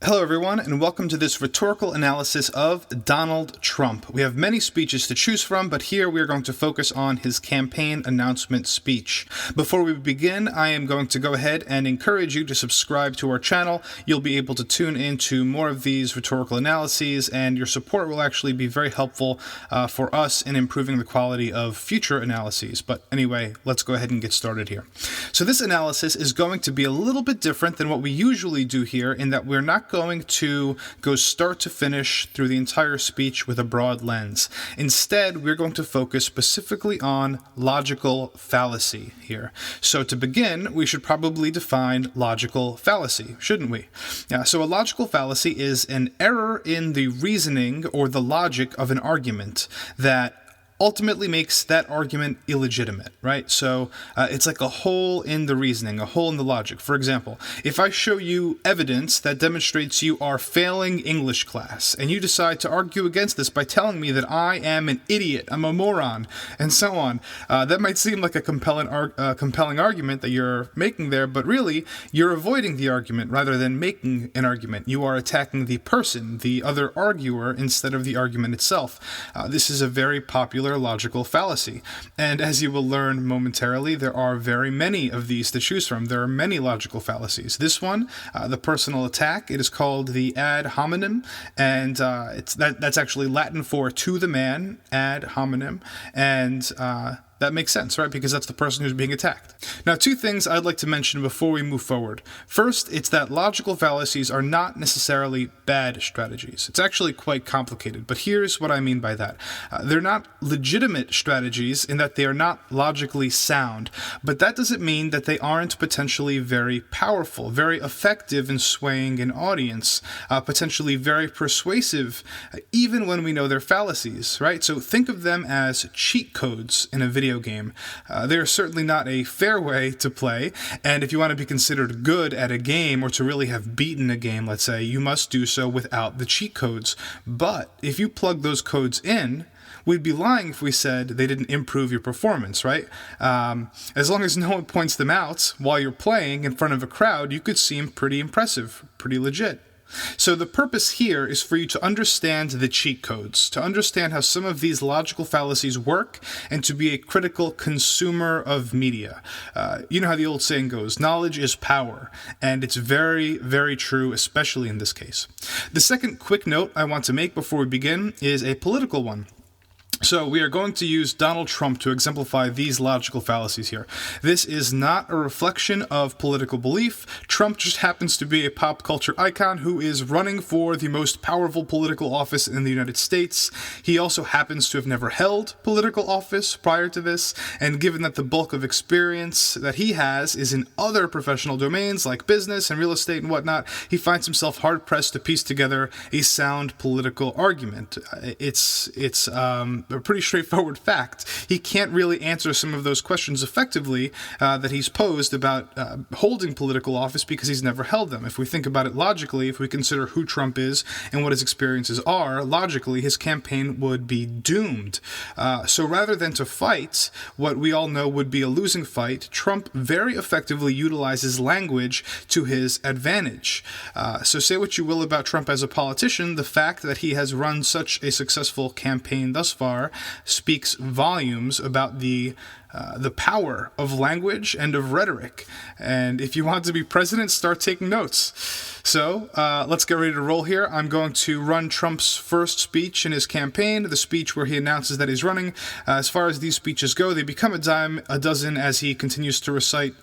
Hello everyone, and welcome to this rhetorical analysis of Donald Trump. We have many speeches to choose from, but here we are going to focus on his campaign announcement speech. Before we begin, I am going to go ahead and encourage you to subscribe to our channel. You'll be able to tune into more of these rhetorical analyses, and your support will actually be very helpful for us in improving the quality of future analyses. But anyway, let's go ahead and get started here. So this analysis is going to be a little bit different than what we usually do here, in that we're not going to go start to finish through the entire speech with a broad lens. Instead, we're going to focus specifically on logical fallacy here. So to begin, we should probably define logical fallacy, shouldn't we? So a logical fallacy is an error in the reasoning or the logic of an argument that ultimately makes that argument illegitimate, right? So it's like a hole in the reasoning, a hole in the logic. For example, if I show you evidence that demonstrates you are failing English class, and you decide to argue against this by telling me that I am an idiot, I'm a moron, and so on, that might seem like a compelling argument that you're making there, but really, you're avoiding the argument rather than making an argument. You are attacking the person, the other arguer, instead of the argument itself. This is a very popular logical fallacy. And as you will learn momentarily, there are very many of these to choose from. There are many logical fallacies. This one, the personal attack, it is called the ad hominem, and that's actually Latin for to the man, ad hominem, and that makes sense, right? Because that's the person who's being attacked. Now, two things I'd like to mention before we move forward. First, it's that logical fallacies are not necessarily bad strategies. It's actually quite complicated, but here's what I mean by that. They're not legitimate strategies in that they are not logically sound, but that doesn't mean that they aren't potentially very powerful, very effective in swaying an audience, potentially very persuasive, even when we know they're fallacies, right? So think of them as cheat codes in a video game. They are certainly not a fair way to play, and if you want to be considered good at a game or to really have beaten a game, let's say, you must do so without the cheat codes. But if you plug those codes in, we'd be lying if we said they didn't improve your performance, right? As long as no one points them out while you're playing in front of a crowd, you could seem pretty impressive, pretty legit. So the purpose here is for you to understand the cheat codes, to understand how some of these logical fallacies work, and to be a critical consumer of media. You know how the old saying goes, knowledge is power, and it's very, very true, especially in this case. The second quick note I want to make before we begin is a political one. So we are going to use Donald Trump to exemplify these logical fallacies here. This is not a reflection of political belief. Trump just happens to be a pop culture icon who is running for the most powerful political office in the United States. He also happens to have never held political office prior to this, and given that the bulk of experience that he has is in other professional domains like business and real estate and whatnot, he finds himself hard-pressed to piece together a sound political argument. It's a pretty straightforward fact. He can't really answer some of those questions effectively that he's posed about holding political office because he's never held them. If we think about it logically, if we consider who Trump is and what his experiences are, logically his campaign would be doomed. So rather than to fight what we all know would be a losing fight, Trump very effectively utilizes language to his advantage. So say what you will about Trump as a politician, the fact that he has run such a successful campaign thus far speaks volumes about the power of language and of rhetoric. And if you want to be president, start taking notes. So let's get ready to roll here. I'm going to run Trump's first speech in his campaign, the speech where he announces that he's running. As far as these speeches go, they become a dime a dozen as he continues to recite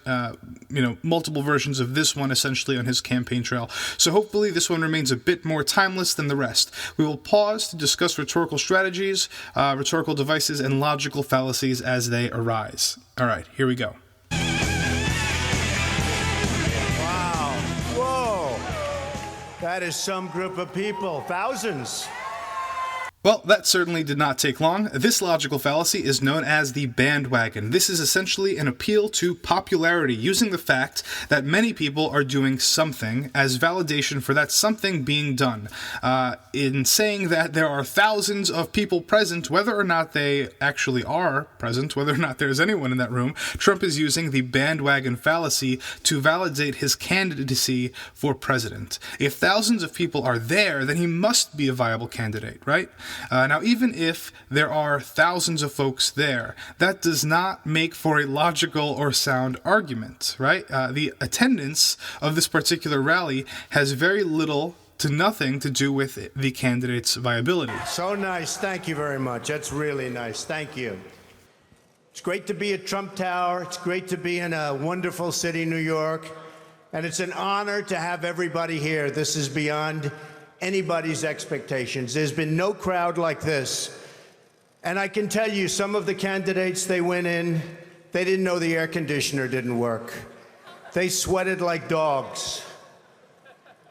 multiple versions of this one essentially on his campaign trail. So hopefully this one remains a bit more timeless than the rest. We will pause to discuss rhetorical strategies, rhetorical devices, and logical fallacies as they arise. All right, here we go. Wow. Whoa. That is some group of people. Thousands. Well, that certainly did not take long. This logical fallacy is known as the bandwagon. This is essentially an appeal to popularity, using the fact that many people are doing something as validation for that something being done. In saying that there are thousands of people present, whether or not they actually are present, whether or not there's anyone in that room, Trump is using the bandwagon fallacy to validate his candidacy for president. If thousands of people are there, then he must be a viable candidate, right? Now, even if there are thousands of folks there, that does not make for a logical or sound argument, right? The attendance of this particular rally has very little to nothing to do with the candidate's viability. So nice. Thank you very much. That's really nice. Thank you. It's great to be at Trump Tower. It's great to be in a wonderful city, New York. And it's an honor to have everybody here. This is beyond anybody's expectations. There's been no crowd like this. And I can tell you, some of the candidates, they went in, they didn't know the air conditioner didn't work. They sweated like dogs.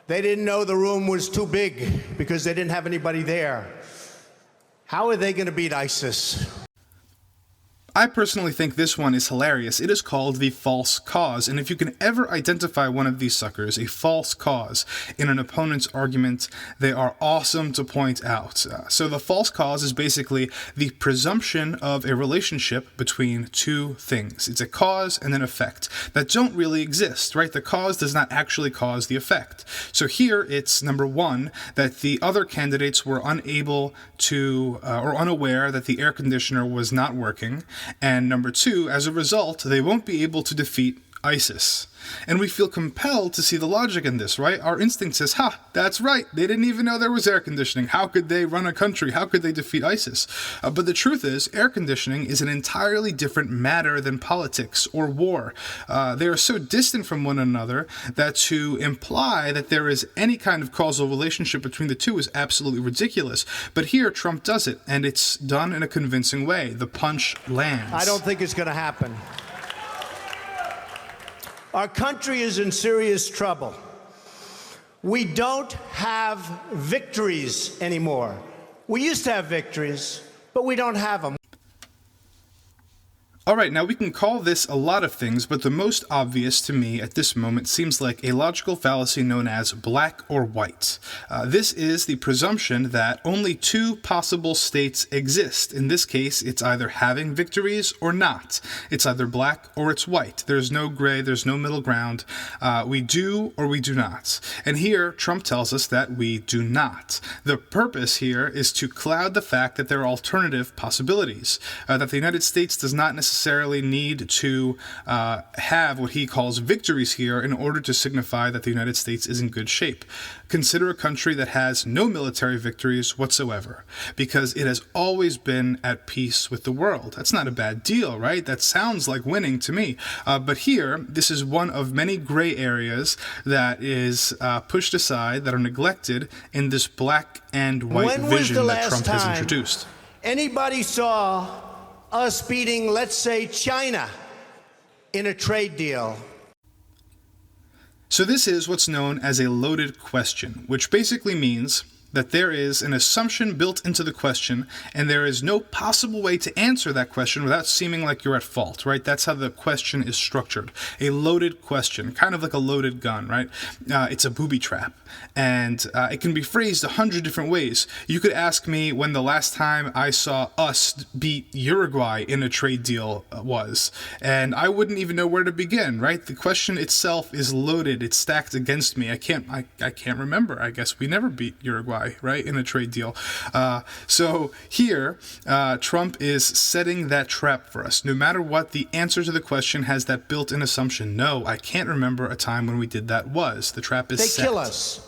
They didn't know the room was too big because they didn't have anybody there. How are they going to beat ISIS? I personally think this one is hilarious. It is called the false cause, and if you can ever identify one of these suckers, a false cause, in an opponent's argument, they are awesome to point out. So the false cause is basically the presumption of a relationship between two things. It's a cause and an effect that don't really exist, right? The cause does not actually cause the effect. So here it's, number one, that the other candidates were unable to, or unaware that the air conditioner was not working. And number two, as a result, they won't be able to defeat ISIS. And we feel compelled to see the logic in this, right? Our instinct says, that's right. They didn't even know there was air conditioning. How could they run a country? How could they defeat ISIS? But the truth is, air conditioning is an entirely different matter than politics or war. They are so distant from one another that to imply that there is any kind of causal relationship between the two is absolutely ridiculous. But here, Trump does it, and it's done in a convincing way. The punch lands. I don't think it's going to happen. Our country is in serious trouble. We don't have victories anymore. We used to have victories, but we don't have them. All right, now we can call this a lot of things, but the most obvious to me at this moment seems like a logical fallacy known as black or white. This is the presumption that only two possible states exist. In this case, it's either having victories or not. It's either black or it's white. There's no gray, there's no middle ground. We do or we do not. And here, Trump tells us that we do not. The purpose here is to cloud the fact that there are alternative possibilities, that the United States does not necessarily need to have what he calls victories here in order to signify that the United States is in good shape. Consider a country that has no military victories whatsoever, because it has always been at peace with the world. That's not a bad deal, right? That sounds like winning to me. But here, this is one of many gray areas that is pushed aside, that are neglected in this black and white vision that Trump has introduced. Anybody saw us beating, let's say, China in a trade deal? So this is what's known as a loaded question, which basically means that there is an assumption built into the question, and there is no possible way to answer that question without seeming like you're at fault, right? That's how the question is structured. A loaded question, kind of like a loaded gun, right? It's a booby trap, and it can be phrased 100 different ways. You could ask me when the last time I saw us beat Uruguay in a trade deal was, and I wouldn't even know where to begin, right? The question itself is loaded. It's stacked against me. I can't remember. I guess we never beat Uruguay, right, in a trade deal. So here, Trump is setting that trap for us. No matter what, the answer to the question has that built-in assumption. No, I can't remember a time when we did that was. The trap is set. They kill us.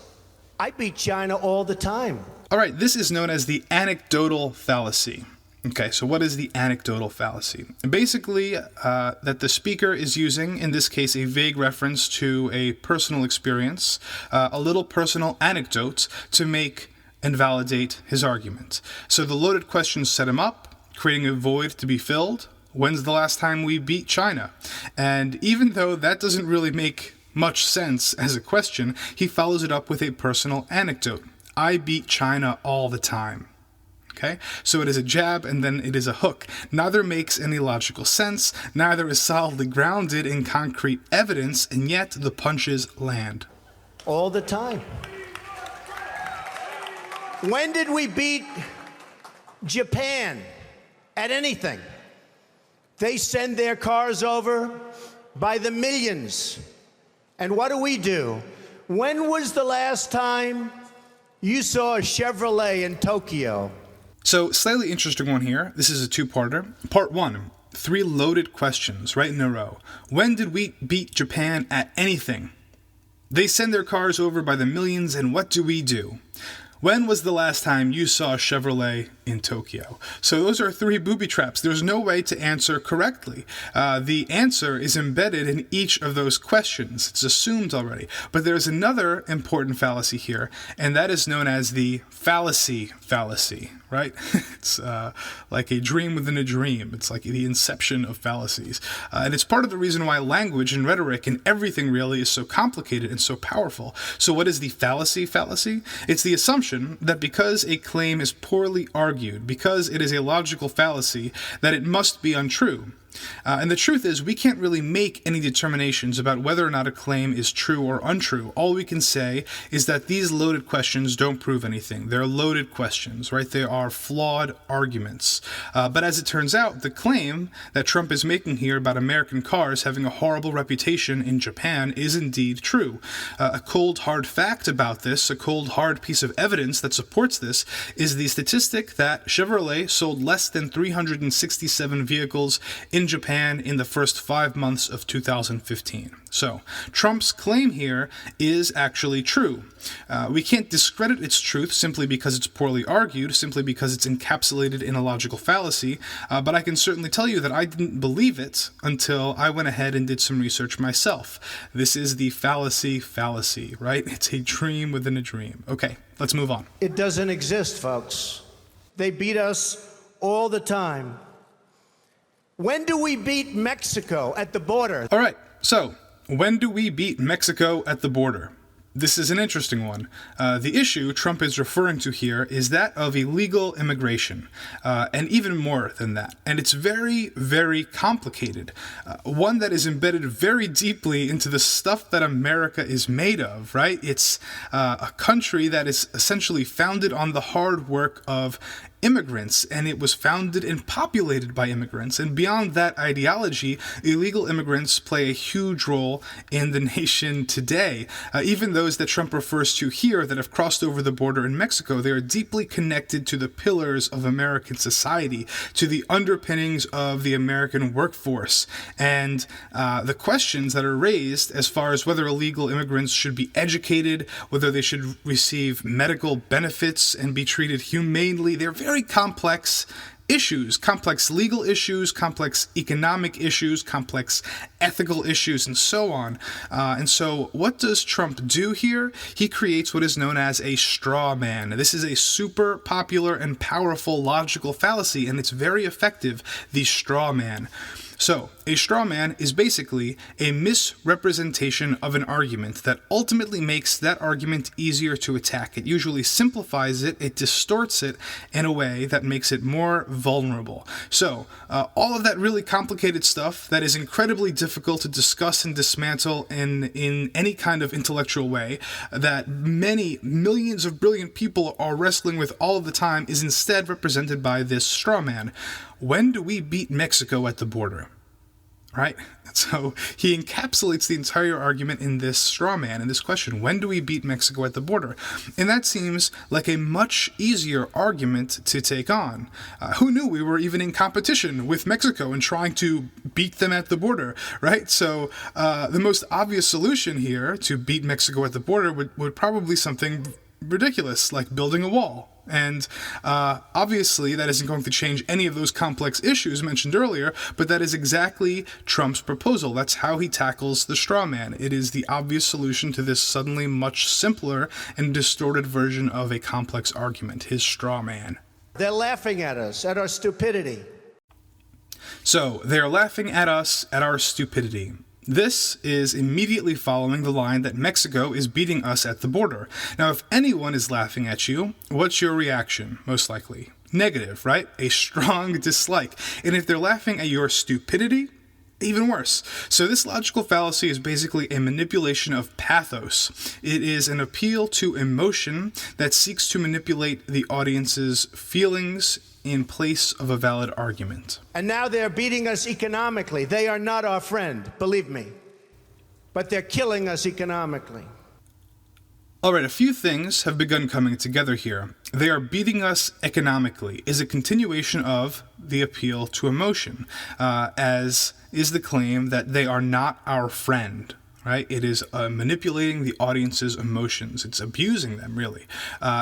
I beat China all the time. All right, this is known as the anecdotal fallacy. Okay, so what is the anecdotal fallacy? Basically, that the speaker is using, in this case, a vague reference to a personal experience, a little personal anecdote to make and validate his argument. So the loaded questions set him up, creating a void to be filled. When's the last time we beat China? And even though that doesn't really make much sense as a question, he follows it up with a personal anecdote. I beat China all the time. Okay, so it is a jab and then it is a hook. Neither makes any logical sense, neither is solidly grounded in concrete evidence, and yet the punches land. All the time. When did we beat Japan at anything? They send their cars over by the millions. And what do? When was the last time you saw a Chevrolet in Tokyo? So, slightly interesting one here. This is a two-parter. Part 1, 3 loaded questions right in a row. When did we beat Japan at anything? They send their cars over by the millions, and what do? When was the last time you saw a Chevrolet in Tokyo? So those are 3 booby traps. There's no way to answer correctly. The answer is embedded in each of those questions. It's assumed already. But there's another important fallacy here, and that is known as the fallacy, right? It's like a dream within a dream. It's like the inception of fallacies. And it's part of the reason why language and rhetoric and everything really is so complicated and so powerful. So what is the fallacy? It's the assumption that because a claim is poorly argued, because it is a logical fallacy, that it must be untrue. And the truth is, we can't really make any determinations about whether or not a claim is true or untrue. All we can say is that these loaded questions don't prove anything. They're loaded questions, right? They are flawed arguments. But as it turns out, the claim that Trump is making here about American cars having a horrible reputation in Japan is indeed true. A cold, hard fact about this, a cold, hard piece of evidence that supports this, is the statistic that Chevrolet sold less than 367 vehicles in Japan in the first 5 months of 2015. So, Trump's claim here is actually true. We can't discredit its truth simply because it's poorly argued, simply because it's encapsulated in a logical fallacy, but I can certainly tell you that I didn't believe it until I went ahead and did some research myself. This is the fallacy, right? It's a dream within a dream. Okay, let's move on. It doesn't exist, folks. They beat us all the time. When do we beat Mexico at the border? All right, so when do we beat Mexico at the border? This is an interesting one. The issue Trump is referring to here is that of illegal immigration, and even more than that. And it's very, very complicated. One that is embedded very deeply into the stuff that America is made of, right? It's a country that is essentially founded on the hard work of immigrants, and it was founded and populated by immigrants. And beyond that ideology, illegal immigrants play a huge role in the nation today. Even those that Trump refers to here that have crossed over the border in Mexico, they are deeply connected to the pillars of American society, to the underpinnings of the American workforce. And the questions that are raised as far as whether illegal immigrants should be educated, whether they should receive medical benefits and be treated humanely, they're very complex issues, complex legal issues, complex economic issues, complex ethical issues, and so on. And so what does Trump do here? He creates what is known as a straw man. This is a super popular and powerful logical fallacy, and it's very effective, the straw man. So, a straw man is basically a misrepresentation of an argument that ultimately makes that argument easier to attack. It usually simplifies it, it distorts it in a way that makes it more vulnerable. So, all of that really complicated stuff that is incredibly difficult to discuss and dismantle in any kind of intellectual way, that many millions of brilliant people are wrestling with all of the time, is instead represented by this straw man. When do we beat Mexico at the border? Right? So he encapsulates the entire argument in this straw man, in this question, when do we beat Mexico at the border? And that seems like a much easier argument to take on. Who knew we were even in competition with Mexico and trying to beat them at the border, right? So the most obvious solution here to beat Mexico at the border would probably something ridiculous, like building a wall. And obviously that isn't going to change any of those complex issues mentioned earlier, but that is exactly Trump's proposal. That's how he tackles the straw man. It is the obvious solution to this suddenly much simpler and distorted version of a complex argument, his straw man. They're laughing at us, at our stupidity. So they're laughing at us, at our stupidity. This is immediately following the line that Mexico is beating us at the border. Now, if anyone is laughing at you, what's your reaction, most likely? negative, right? A strong dislike. And if they're laughing at your stupidity, even worse. So this logical fallacy is basically a manipulation of pathos. It is an appeal to emotion that seeks to manipulate the audience's feelings in place of a valid argument. And now they're beating us economically. They are not our friend, believe me. But they're killing us economically. All right, a few things have begun coming together here. They are beating us economically is a continuation of the appeal to emotion, as is the claim that they are not our friend, right? It is manipulating the audience's emotions. It's abusing them, really.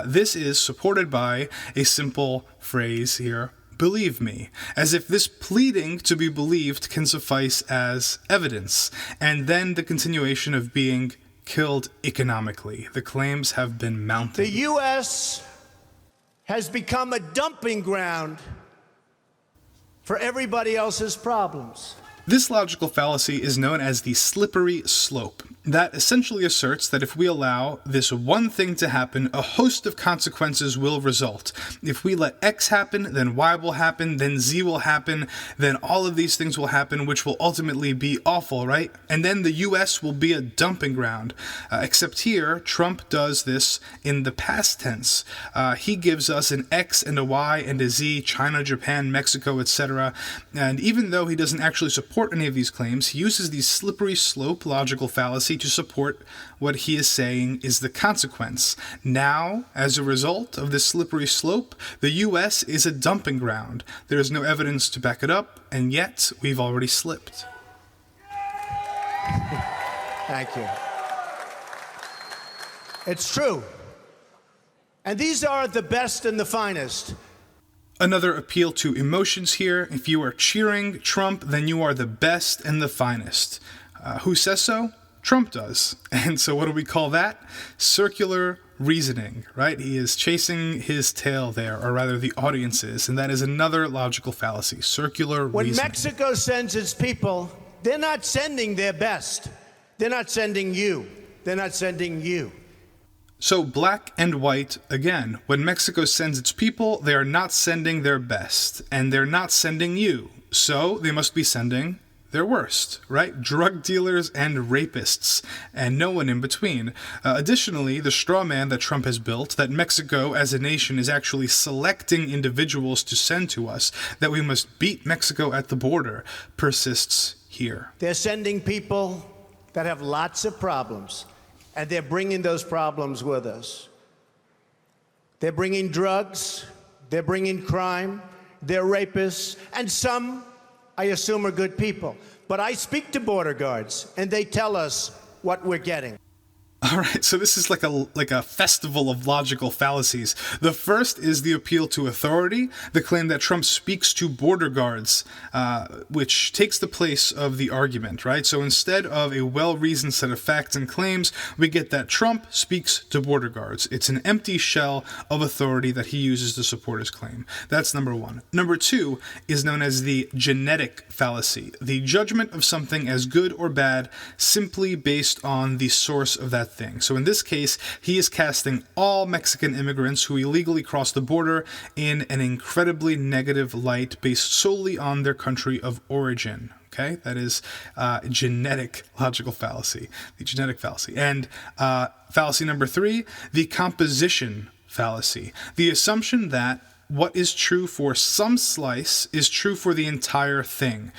This is supported by a simple phrase here, believe me, as if this pleading to be believed can suffice as evidence, and then the continuation of being killed economically. The claims have been mounted. The U.S. has become a dumping ground for everybody else's problems. This logical fallacy is known as the slippery slope. That essentially asserts that if we allow this one thing to happen, a host of consequences will result. If we let X happen, then Y will happen, then Z will happen, then all of these things will happen, which will ultimately be awful, right? And then the US will be a dumping ground. Except here, Trump does this in the past tense. He gives us an X and a Y and a Z, China, Japan, Mexico, etc. And even though he doesn't actually support any of these claims, he uses the slippery slope logical fallacy to support what he is saying is the consequence. Now, as a result of this slippery slope, the U.S. is a dumping ground. There is no evidence to back it up, and yet we've already slipped. Thank you. It's true. And these are the best and the finest. Another appeal to emotions here. If you are cheering Trump, then you are the best and the finest. Who says so? Trump does. And so what do we call that? Circular reasoning, right? He is chasing his tail there, or rather the audience is, and that is another logical fallacy, circular When reasoning. Mexico sends its people, they're not sending their best. They're not sending you. They're not sending you. So black and white, again, when Mexico sends its people, they are not sending their best, and they're not sending you. So they must be sending their worst, right? Drug dealers and rapists, and no one in between. Additionally, the straw man that Trump has built, that Mexico as a nation is actually selecting individuals to send to us, that we must beat Mexico at the border, persists here. They're sending people that have lots of problems, and they're bringing those problems with us. They're bringing drugs, they're bringing crime, they're rapists, and some, I assume, are good people. But I speak to border guards, and they tell us what we're getting. All right, so this is like a festival of logical fallacies. The first is the appeal to authority, the claim that Trump speaks to border guards, which takes the place of the argument, right? So instead of a well-reasoned set of facts and claims, we get that Trump speaks to border guards. It's an empty shell of authority that he uses to support his claim. That's number one. Number two is known as the genetic fallacy, the judgment of something as good or bad simply based on the source of that thing. So in this case, he is casting all Mexican immigrants who illegally cross the border in an incredibly negative light based solely on their country of origin. Okay, that is genetic logical fallacy, the genetic fallacy. And fallacy number three, the composition fallacy, the assumption that what is true for some slice is true for the entire thing.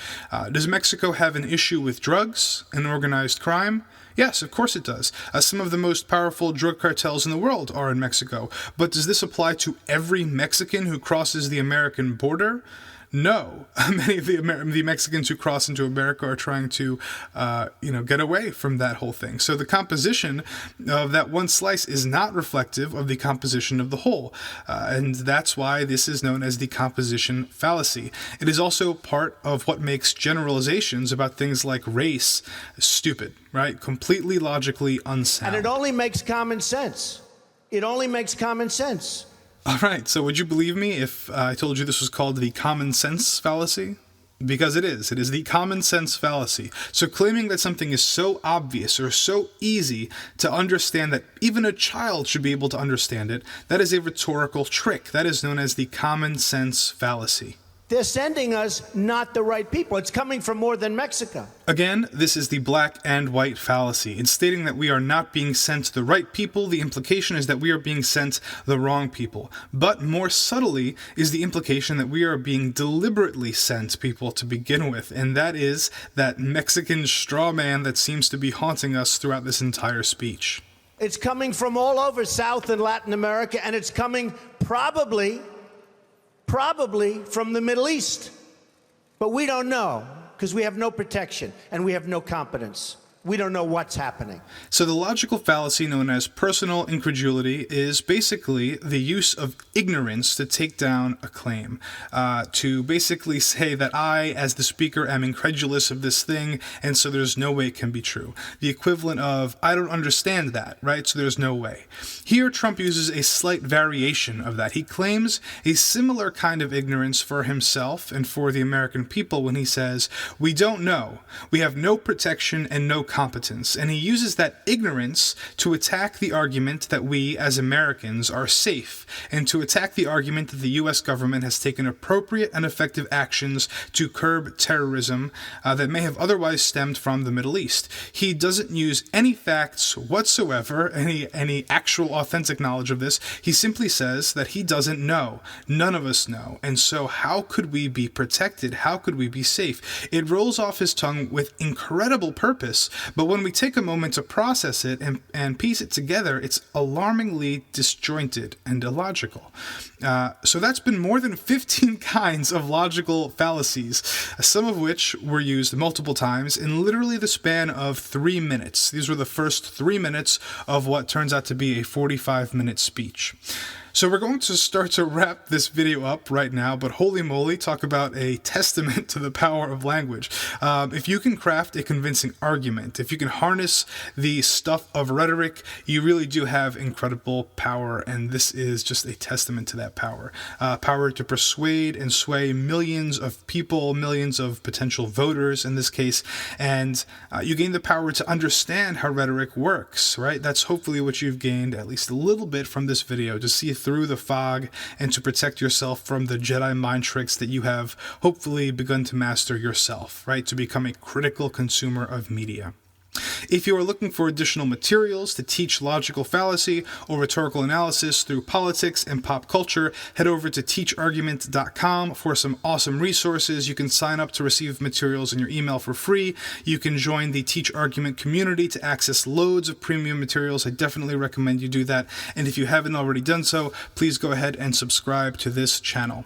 Does Mexico have an issue with drugs and organized crime? Yes, of course it does. Some of the most powerful drug cartels in the world are in Mexico. But does this apply to every Mexican who crosses the American border? No. Many of the Mexicans who cross into America are trying to, get away from that whole thing. So the composition of that one slice is not reflective of the composition of the whole. And that's why this is known as the composition fallacy. It is also part of what makes generalizations about things like race stupid, right? Completely logically unsound. And it only makes common sense. It only makes common sense. All right, so would you believe me if I told you this was called the common sense fallacy? Because it is. It is the common sense fallacy. So claiming that something is so obvious or so easy to understand that even a child should be able to understand it, that is a rhetorical trick. That is known as the common sense fallacy. They're sending us not the right people. It's coming from more than Mexico. Again, this is the black and white fallacy. In stating that we are not being sent the right people, the implication is that we are being sent the wrong people. But more subtly is the implication that we are being deliberately sent people to begin with, and that is that Mexican straw man that seems to be haunting us throughout this entire speech. It's coming from all over South and Latin America, and it's coming probably from the Middle East. But we don't know, because we have no protection and we have no competence. We don't know what's happening. So the logical fallacy known as personal incredulity is basically the use of ignorance to take down a claim. To basically say that I, as the speaker, am incredulous of this thing, and so there's no way it can be true. The equivalent of, I don't understand that, right? So there's no way. Here, Trump uses a slight variation of that. He claims a similar kind of ignorance for himself and for the American people when he says, we don't know. We have no protection and no competence, and he uses that ignorance to attack the argument that we as Americans are safe, and to attack the argument that the U.S. government has taken appropriate and effective actions to curb terrorism that may have otherwise stemmed from the Middle East. He doesn't use any facts whatsoever, any actual authentic knowledge of this. He simply says that he doesn't know. None of us know. And so how could we be protected? How could we be safe? It rolls off his tongue with incredible purpose, but when we take a moment to process it and piece it together, it's alarmingly disjointed and illogical. So that's been more than 15 kinds of logical fallacies, some of which were used multiple times in literally the span of 3 minutes. These were the first 3 minutes of what turns out to be a 45-minute speech. So we're going to start to wrap this video up right now, but holy moly, talk about a testament to the power of language. If you can craft a convincing argument, if you can harness the stuff of rhetoric, you really do have incredible power, and this is just a testament to that power. Power to persuade and sway millions of people, millions of potential voters in this case, and you gain the power to understand how rhetoric works, right? That's hopefully what you've gained at least a little bit from this video, to see through the fog and to protect yourself from the Jedi mind tricks that you have hopefully begun to master yourself, right? To become a critical consumer of media. If you are looking for additional materials to teach logical fallacy or rhetorical analysis through politics and pop culture, head over to TeachArgument.com for some awesome resources. You can sign up to receive materials in your email for free. You can join the Teach Argument community to access loads of premium materials. I definitely recommend you do that. And if you haven't already done so, please go ahead and subscribe to this channel.